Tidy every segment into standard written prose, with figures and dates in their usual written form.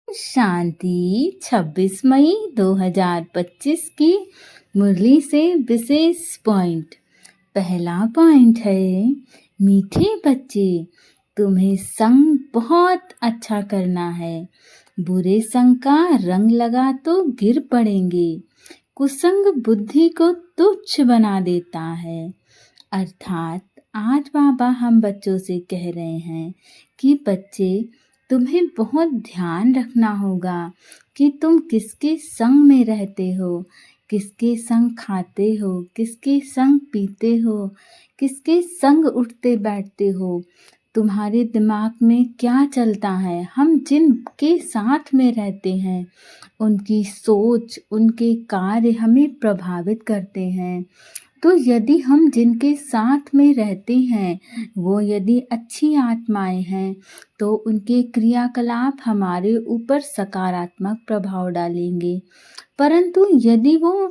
शांति 26 मई 2025 की मुरली से विशेष पॉइंट। पहला पॉइंट है, मीठे बच्चे, तुम्हें संग बहुत अच्छा करना है। बुरे संग का रंग लगा तो गिर पड़ेंगे। कुसंग बुद्धि को तुच्छ बना देता है। अर्थात आज बाबा हम बच्चों से कह रहे हैं कि बच्चे, तुम्हें बहुत ध्यान रखना होगा कि तुम किसके संग में रहते हो, किसके संग खाते हो, किसके संग पीते हो, किसके संग उठते बैठते हो। तुम्हारे दिमाग में क्या चलता है, हम जिनके साथ में रहते हैं उनकी सोच, उनके कार्य हमें प्रभावित करते हैं। तो यदि हम जिनके साथ में रहते हैं वो यदि अच्छी आत्माएं हैं तो उनके क्रियाकलाप हमारे ऊपर सकारात्मक प्रभाव डालेंगे। परंतु यदि वो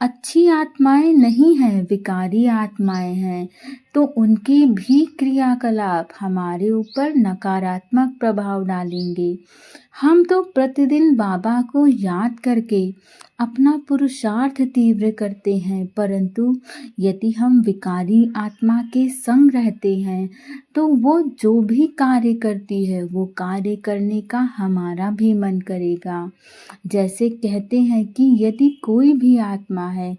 अच्छी आत्माएं नहीं हैं, विकारी आत्माएं हैं, तो उनके भी क्रियाकलाप हमारे ऊपर नकारात्मक प्रभाव डालेंगे। हम तो प्रतिदिन बाबा को याद करके अपना पुरुषार्थ तीव्र करते हैं, परंतु यदि हम विकारी आत्मा के संग रहते हैं तो वो जो भी कार्य करती है वो कार्य करने का हमारा भी मन करेगा। जैसे कहते हैं कि यदि कोई भी आत्मा है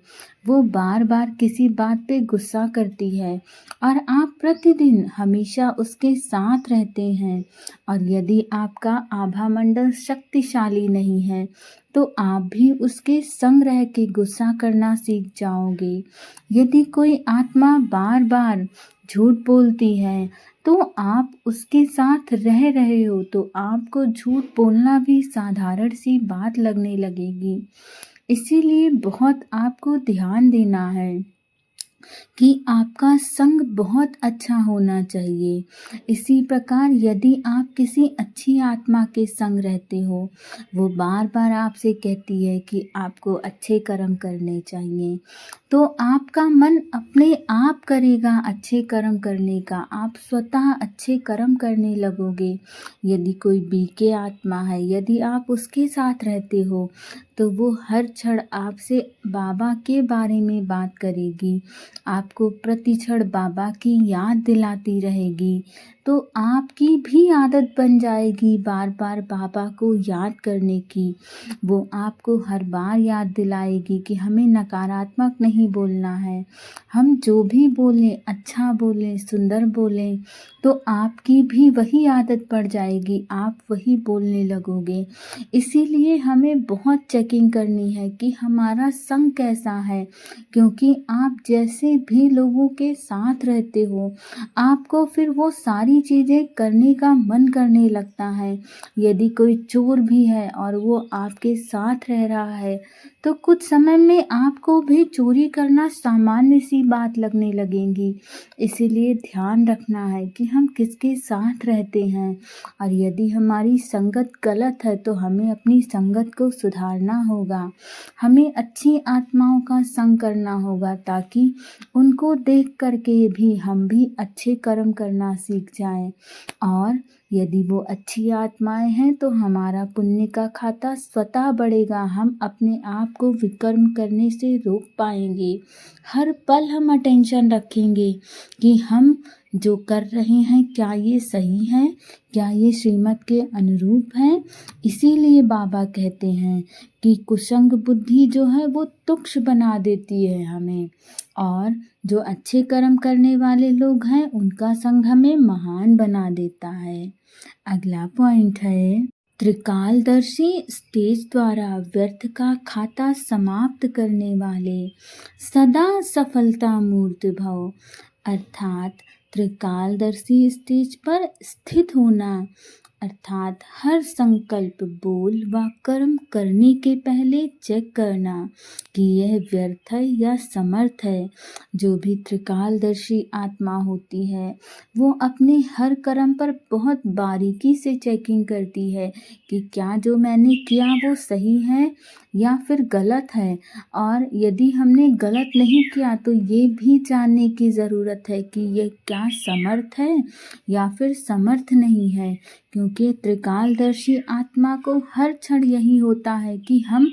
वो बार बार किसी बात पे गुस्सा करती है और आप प्रतिदिन हमेशा उसके साथ रहते हैं, और यदि आपका आभा मंडल शक्तिशाली नहीं है तो आप भी उसके संग रह के गुस्सा करना सीख जाओगे। यदि कोई आत्मा बार बार झूठ बोलती है तो आप उसके साथ रह रहे हो तो आपको झूठ बोलना भी साधारण सी बात लगने लगेगी। इसीलिए बहुत आपको ध्यान देना है कि आपका संग बहुत अच्छा होना चाहिए। इसी प्रकार यदि आप किसी अच्छी आत्मा के संग रहते हो, वो बार बार आपसे कहती है कि आपको अच्छे कर्म करने चाहिए, तो आपका मन अपने आप करेगा अच्छे कर्म करने का, आप स्वतः अच्छे कर्म करने लगोगे। यदि कोई बीके आत्मा है, यदि आप उसके साथ रहते हो तो वो हर क्षण आपसे बाबा के बारे में बात करेगी, आपको प्रति क्षण बाबा की याद दिलाती रहेगी। तो आपकी भी आदत बन जाएगी बार बार बाबा को याद करने की। वो आपको हर बार याद दिलाएगी कि हमें नकारात्मक नहीं बोलना है, हम जो भी बोलें अच्छा बोलें, सुंदर बोलें, तो आपकी भी वही आदत पड़ जाएगी, आप वही बोलने लगोगे। इसीलिए हमें बहुत चेकिंग करनी है कि हमारा संग कैसा है, क्योंकि आप जैसे भी लोगों के साथ रहते हो आपको फिर वो सारी चीज़ें करने का मन करने लगता है। यदि कोई चोर भी है और वो आपके साथ रह रहा है तो कुछ समय में आपको भी चोरी करना सामान्य सी बात लगने लगेगी। इसीलिए ध्यान रखना है कि हम किसके साथ रहते हैं, और यदि हमारी संगत गलत है तो हमें अपनी संगत को सुधारना होगा। हमें अच्छी आत्माओं का संग करना होगा ताकि उनको देख करके भी हम भी अच्छे कर्म करना सीख जाएं। और यदि वो अच्छी आत्माएं हैं तो हमारा पुण्य का खाता स्वतः बढ़ेगा, हम अपने आप को विकर्म करने से रोक पाएंगे। हर पल हम अटेंशन रखेंगे कि हम जो कर रहे हैं क्या ये सही है, क्या ये श्रीमत के अनुरूप है। इसीलिए बाबा कहते हैं कि कुसंग बुद्धि जो है वो तुक्ष बना देती है हमें, और जो अच्छे कर्म करने वाले लोग हैं उनका संग हमें महान बना देता है। अगला पॉइंट है, त्रिकालदर्शी स्टेज द्वारा व्यर्थ का खाता समाप्त करने वाले सदा सफलता मूर्त भव। अर्थात त्रिकालदर्शी स्टेज पर स्थित होना, अर्थात हर संकल्प, बोल व कर्म करने के पहले चेक करना कि यह व्यर्थ है या समर्थ है। जो भी त्रिकालदर्शी आत्मा होती है वो अपने हर कर्म पर बहुत बारीकी से चेकिंग करती है कि क्या जो मैंने किया वो सही है या फिर गलत है। और यदि हमने गलत नहीं किया तो ये भी जानने की ज़रूरत है कि ये क्या समर्थ है या फिर समर्थ नहीं है, क्योंकि त्रिकालदर्शी आत्मा को हर क्षण यही होता है कि हम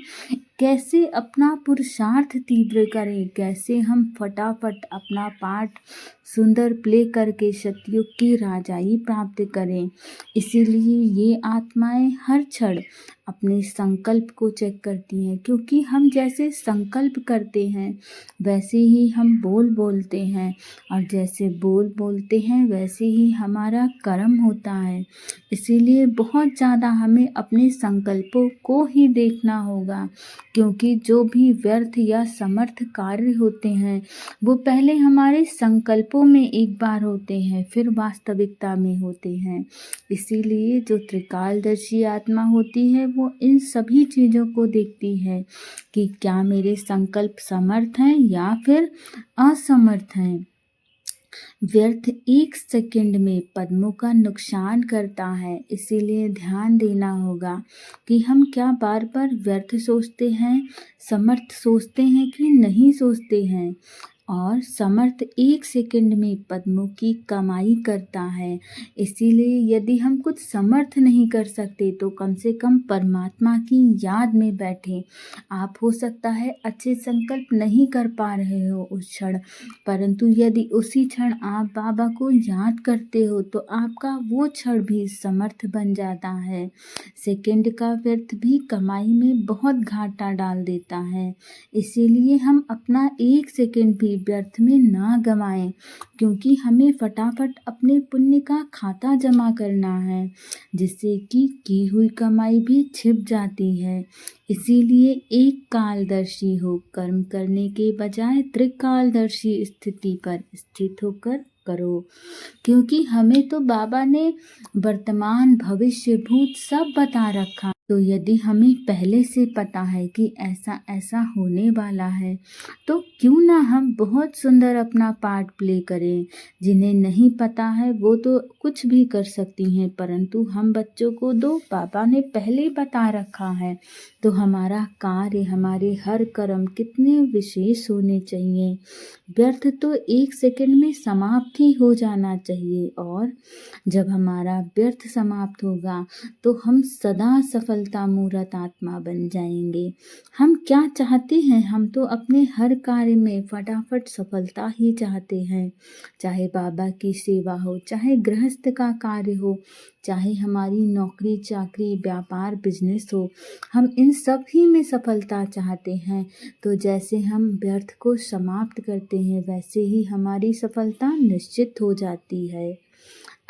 कैसे अपना पुरुषार्थ तीव्र करें, कैसे हम फटाफट अपना पाठ सुंदर प्ले करके सतयुग की राजाई प्राप्त करें। इसीलिए ये आत्माएं हर क्षण अपने संकल्प को चेक करती हैं, क्योंकि हम जैसे संकल्प करते हैं वैसे ही हम बोलते हैं, और जैसे बोलते हैं वैसे ही हमारा कर्म होता है। इसीलिए बहुत ज़्यादा हमें अपने संकल्पों को ही देखना होगा, क्योंकि जो भी व्यर्थ या समर्थ कार्य होते हैं वो पहले हमारे संकल्पों में एक बार होते हैं, फिर वास्तविकता में होते हैं। इसीलिए जो त्रिकालदर्शी आत्मा होती है वो इन सभी चीज़ों को देखती है कि क्या मेरे संकल्प समर्थ हैं या फिर असमर्थ हैं। व्यर्थ 1 सेकंड में पद्मों का नुकसान करता है, इसीलिए ध्यान देना होगा कि हम क्या बार बार व्यर्थ सोचते हैं, समर्थ सोचते हैं कि नहीं सोचते हैं। और समर्थ 1 सेकंड में पद्मों की कमाई करता है। इसीलिए यदि हम कुछ समर्थ नहीं कर सकते तो कम से कम परमात्मा की याद में बैठें। आप हो सकता है अच्छे संकल्प नहीं कर पा रहे हो उस क्षण, परंतु यदि उसी क्षण आप बाबा को याद करते हो तो आपका वो क्षण भी समर्थ बन जाता है। सेकंड का व्यर्थ भी कमाई में बहुत घाटा डाल देता है। इसीलिए हम अपना 1 सेकंड भी व्यर्थ में ना गंवाएं, क्योंकि हमें फटाफट अपने पुण्य का खाता जमा करना है, जिससे कि की हुई कमाई भी छिप जाती है। इसीलिए एक कालदर्शी हो, कर्म करने के बजाय त्रिकालदर्शी स्थिति पर स्थित होकर करो, क्योंकि हमें तो बाबा ने वर्तमान भविष्य भूत सब बता रखा। तो यदि हमें पहले से पता है कि ऐसा ऐसा होने वाला है तो क्यों ना हम बहुत सुंदर अपना पार्ट प्ले करें। जिन्हें नहीं पता है वो तो कुछ भी कर सकती हैं, परंतु हम बच्चों को दो बाबा ने पहले बता रखा है। तो हमारा कार्य, हमारे हर कर्म कितने विशेष होने चाहिए। व्यर्थ तो 1 सेकंड में समाप्त ही हो जाना चाहिए, और जब हमारा व्यर्थ समाप्त होगा तो हम सदा सफलता मूर्त आत्मा बन जाएंगे। हम क्या चाहते हैं, हम तो अपने हर कार्य में फटाफट सफलता ही चाहते हैं। चाहे बाबा की सेवा हो, चाहे गृहस्थ का कार्य हो, चाहे हमारी नौकरी चाकरी व्यापार बिजनेस हो, हम इन सब ही में सफलता चाहते हैं। तो जैसे हम व्यर्थ को समाप्त करते हैं वैसे ही हमारी सफलता निश्चित हो जाती है।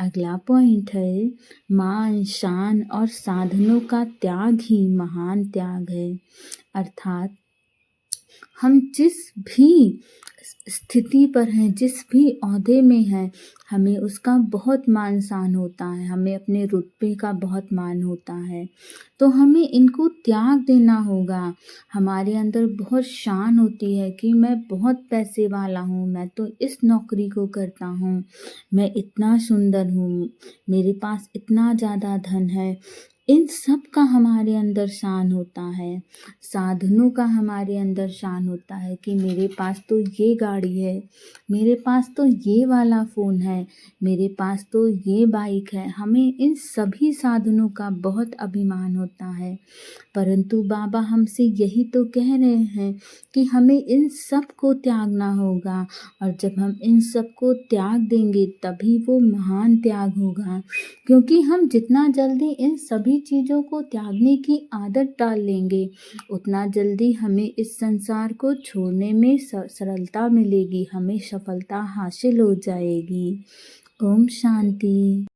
अगला पॉइंट है, मान शान और साधनों का त्याग ही महान त्याग है। अर्थात हम जिस भी स्थिति पर हैं, जिस भी ओहदे में हैं, हमें उसका बहुत मान शान होता है, हमें अपने रुतबे का बहुत मान होता है। तो हमें इनको त्याग देना होगा। हमारे अंदर बहुत शान होती है कि मैं बहुत पैसे वाला हूँ, मैं तो इस नौकरी को करता हूँ, मैं इतना सुंदर हूँ, मेरे पास इतना ज़्यादा धन है। इन सब का हमारे अंदर शान होता है। साधनों का हमारे अंदर शान होता है कि मेरे पास तो ये गाड़ी है, मेरे पास तो ये वाला फ़ोन है, मेरे पास तो ये बाइक है। हमें इन सभी साधनों का बहुत अभिमान होता है, परंतु बाबा हमसे यही तो कह रहे हैं कि हमें इन सब को त्यागना होगा, और जब हम इन सब को त्याग देंगे तभी वो महान त्याग होगा। क्योंकि हम जितना जल्दी इन सभी चीज़ों को त्यागने की आदत डाल लेंगे उतना जल्दी हमें इस संसार को छोड़ने में सरलता मिलेगी, हमें सफलता हासिल हो जाएगी। ओम शांति।